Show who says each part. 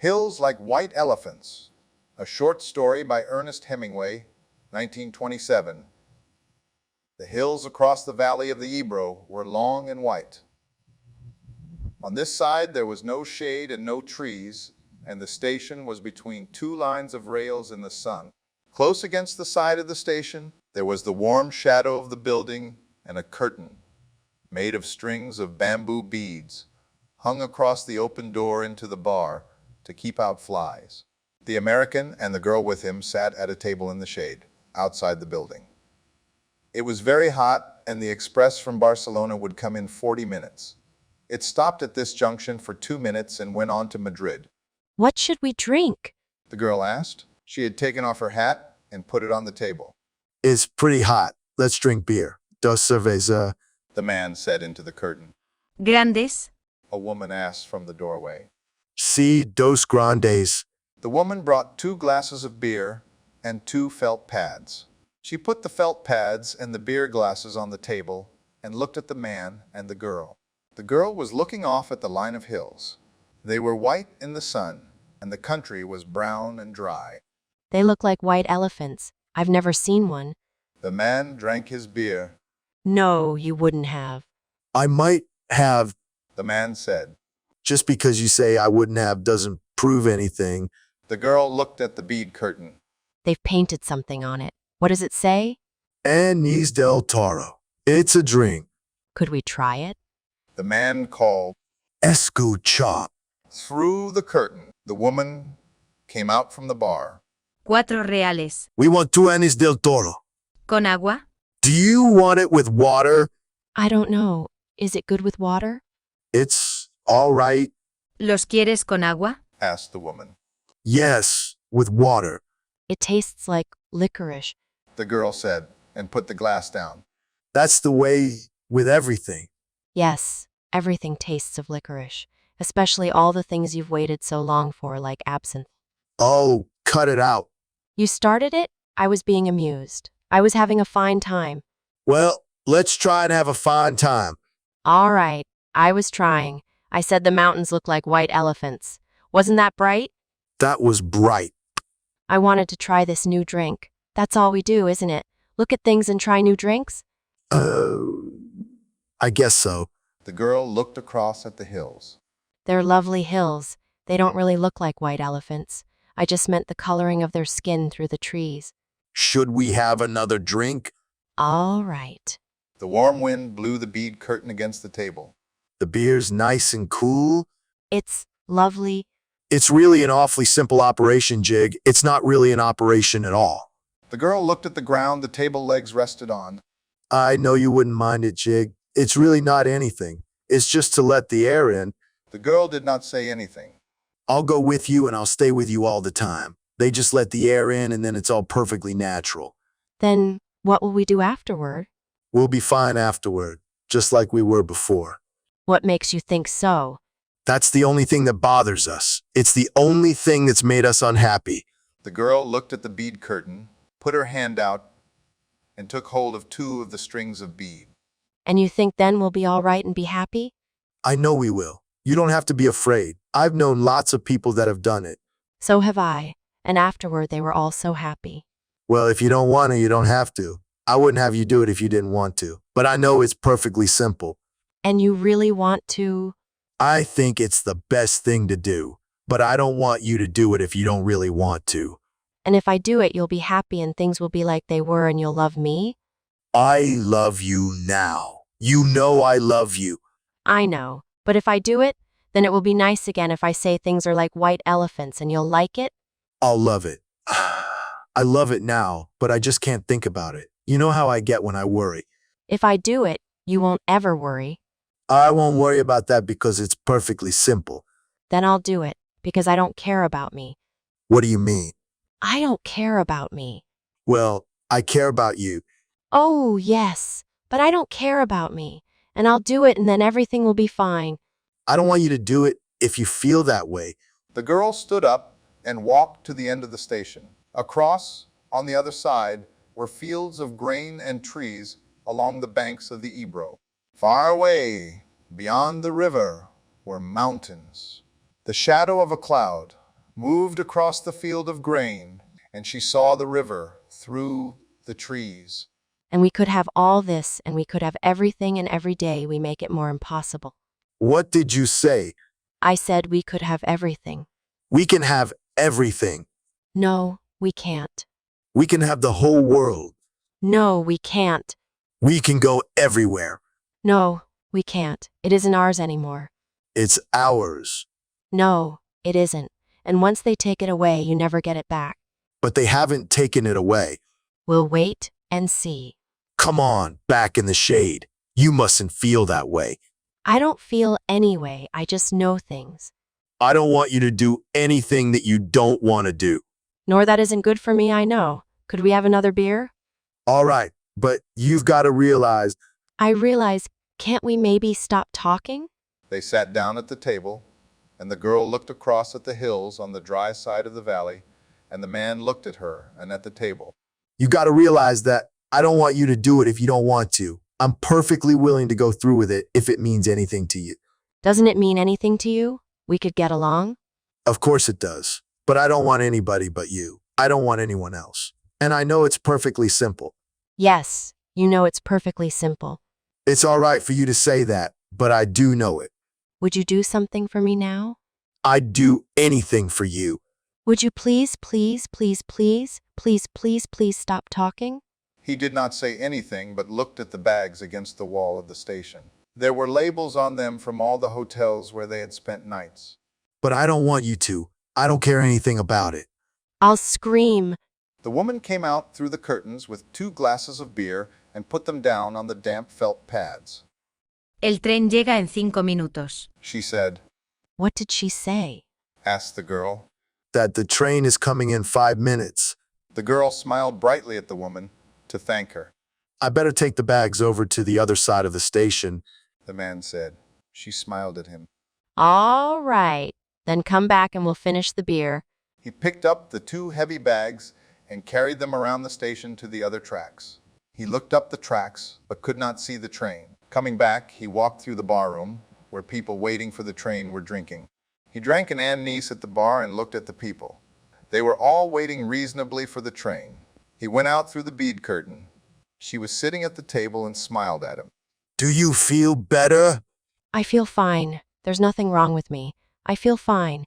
Speaker 1: Hills Like White Elephants, a short story by Ernest Hemingway, 1927. The hills across the valley of the Ebro were long and white. On this side there was no shade and no trees, and the station was between two lines of rails in the sun. Close against the side of the station, there was the warm shadow of the building and a curtain, made of strings of bamboo beads, hung across the open door into the bar to keep out flies. The American and the girl with him sat at a table in the shade, outside the building. It was very hot, and the express from Barcelona would come in 40 minutes. It stopped at this junction for 2 minutes and went on to Madrid.
Speaker 2: What should we drink?
Speaker 1: The girl asked. She had taken off her hat and put it on the table.
Speaker 3: It's pretty hot. Let's drink beer. Dos cerveza.
Speaker 1: The man said into the curtain.
Speaker 2: Grandes?
Speaker 1: A woman asked from the doorway.
Speaker 3: Sí, dos grandes.
Speaker 1: The woman brought 2 glasses of beer and 2 felt pads. She put the felt pads and the beer glasses on the table and looked at the man and the girl. The girl was looking off at the line of hills. They were white in the sun, and the country was brown and dry.
Speaker 2: They look like white elephants. I've never seen one.
Speaker 1: The man drank his beer.
Speaker 2: No, you wouldn't have.
Speaker 3: I might have.
Speaker 1: The man said.
Speaker 3: Just because you say I wouldn't have doesn't prove anything.
Speaker 1: The girl looked at the bead curtain.
Speaker 2: They've painted something on it. What does it say?
Speaker 3: Anis del Toro. It's a drink.
Speaker 2: Could we try it?
Speaker 1: The man called.
Speaker 3: Escucha.
Speaker 1: Through the curtain, the woman came out from the bar.
Speaker 4: 4 reales.
Speaker 3: We want 2 anis del Toro.
Speaker 4: ¿Con agua?
Speaker 3: Do you want it with water?
Speaker 2: I don't know. Is it good with water?
Speaker 3: It's all right.
Speaker 4: ¿Los quieres con agua?
Speaker 1: Asked the woman.
Speaker 3: Yes, with water.
Speaker 2: It tastes like licorice.
Speaker 1: The girl said, and put the glass down.
Speaker 3: That's the way with everything.
Speaker 2: Yes, everything tastes of licorice, especially all the things you've waited so long for, like absinthe.
Speaker 3: Oh, cut it out.
Speaker 2: You started it? I was being amused. I was having a fine time.
Speaker 3: Well, let's try and have a fine time.
Speaker 2: All right, I was trying. I said the mountains look like white elephants. Wasn't that bright?
Speaker 3: That was bright.
Speaker 2: I wanted to try this new drink. That's all we do, isn't it? Look at things and try new drinks?
Speaker 3: I guess so.
Speaker 1: The girl looked across at the hills.
Speaker 2: They're lovely hills. They don't really look like white elephants. I just meant the coloring of their skin through the trees.
Speaker 3: Should we have another drink?
Speaker 2: All right.
Speaker 1: The warm wind blew the bead curtain against the table.
Speaker 3: The beer's nice and cool.
Speaker 2: It's lovely.
Speaker 3: It's really an awfully simple operation, Jig. It's not really an operation at all.
Speaker 1: The girl looked at the ground the table legs rested on.
Speaker 3: I know you wouldn't mind it, Jig. It's really not anything. It's just to let the air in.
Speaker 1: The girl did not say anything.
Speaker 3: I'll go with you and I'll stay with you all the time. They just let the air in and then it's all perfectly natural.
Speaker 2: Then what will we do afterward?
Speaker 3: We'll be fine afterward, just like we were before.
Speaker 2: What makes you think so?
Speaker 3: That's the only thing that bothers us. It's the only thing that's made us unhappy.
Speaker 1: The girl looked at the bead curtain, put her hand out, and took hold of 2 of the strings of bead.
Speaker 2: And you think then we'll be all right and be happy?
Speaker 3: I know we will. You don't have to be afraid. I've known lots of people that have done it.
Speaker 2: So have I. And afterward they were all so happy.
Speaker 3: Well, if you don't want to, you don't have to. I wouldn't have you do it if you didn't want to. But I know it's perfectly simple.
Speaker 2: And you really want to?
Speaker 3: I think it's the best thing to do. But I don't want you to do it if you don't really want to.
Speaker 2: And if I do it, you'll be happy and things will be like they were and you'll love me?
Speaker 3: I love you now. You know I love you.
Speaker 2: I know. But if I do it, then it will be nice again if I say things are like white elephants and you'll like it?
Speaker 3: I'll love it. I love it now, but I just can't think about it. You know how I get when I worry.
Speaker 2: If I do it, you won't ever worry.
Speaker 3: I won't worry about that because it's perfectly simple.
Speaker 2: Then I'll do it, because I don't care about me.
Speaker 3: What do you mean?
Speaker 2: I don't care about me.
Speaker 3: Well, I care about you.
Speaker 2: Oh, yes, but I don't care about me. And I'll do it and then everything will be fine.
Speaker 3: I don't want you to do it if you feel that way.
Speaker 1: The girl stood up and walked to the end of the station. Across, on the other side, were fields of grain and trees along the banks of the Ebro. Far away, beyond the river, were mountains. The shadow of a cloud, moved across the field of grain, and she saw the river through the trees.
Speaker 2: And we could have all this, and we could have everything, and every day we make it more impossible.
Speaker 3: What did you say?
Speaker 2: I said we could have everything.
Speaker 3: We can have everything.
Speaker 2: No, we can't.
Speaker 3: We can have the whole world.
Speaker 2: No, we can't.
Speaker 3: We can go everywhere.
Speaker 2: No, we can't. It isn't ours anymore.
Speaker 3: It's ours.
Speaker 2: No, it isn't. And once they take it away, you never get it back.
Speaker 3: But they haven't taken it away.
Speaker 2: We'll wait and see.
Speaker 3: Come on, back in the shade. You mustn't feel that way.
Speaker 2: I don't feel anyway. I just know things.
Speaker 3: I don't want you to do anything that you don't want to do.
Speaker 2: Nor that isn't good for me, I know. Could we have another beer?
Speaker 3: All right, but you've got to realize
Speaker 2: I realize, can't we maybe stop talking?
Speaker 1: They sat down at the table, and the girl looked across at the hills on the dry side of the valley, and the man looked at her and at the table.
Speaker 3: you got to realize that I don't want you to do it if you don't want to. I'm perfectly willing to go through with it if it means anything to you.
Speaker 2: Doesn't it mean anything to you? We could get along?
Speaker 3: Of course it does. But I don't want anybody but you. I don't want anyone else. And I know it's perfectly simple.
Speaker 2: Yes, you know it's perfectly simple.
Speaker 3: It's all right for you to say that, but I do know it.
Speaker 2: Would you do something for me now?
Speaker 3: I'd do anything for you.
Speaker 2: Would you please, please, please, please, please, please, please stop talking?
Speaker 1: He did not say anything but looked at the bags against the wall of the station. There were labels on them from all the hotels where they had spent nights.
Speaker 3: But I don't want you to. I don't care anything about it.
Speaker 2: I'll scream.
Speaker 1: The woman came out through the curtains with 2 glasses of beer and put them down on the damp felt pads.
Speaker 4: El tren llega en 5 minutos.
Speaker 1: She said,
Speaker 2: What did she say?
Speaker 1: asked the girl.
Speaker 3: That the train is coming in 5 minutes.
Speaker 1: The girl smiled brightly at the woman to thank her.
Speaker 3: I better take the bags over to the other side of the station.
Speaker 1: The man said. She smiled at him.
Speaker 2: All right. Then come back and we'll finish the beer.
Speaker 1: He picked up the 2 heavy bags and carried them around the station to the other tracks. He looked up the tracks but could not see the train. Coming back, he walked through the barroom where people waiting for the train were drinking. He drank an anise at the bar and looked at the people. They were all waiting reasonably for the train. He went out through the bead curtain. She was sitting at the table and smiled at him.
Speaker 3: Do you feel better?
Speaker 2: I feel fine. There's nothing wrong with me. I feel fine.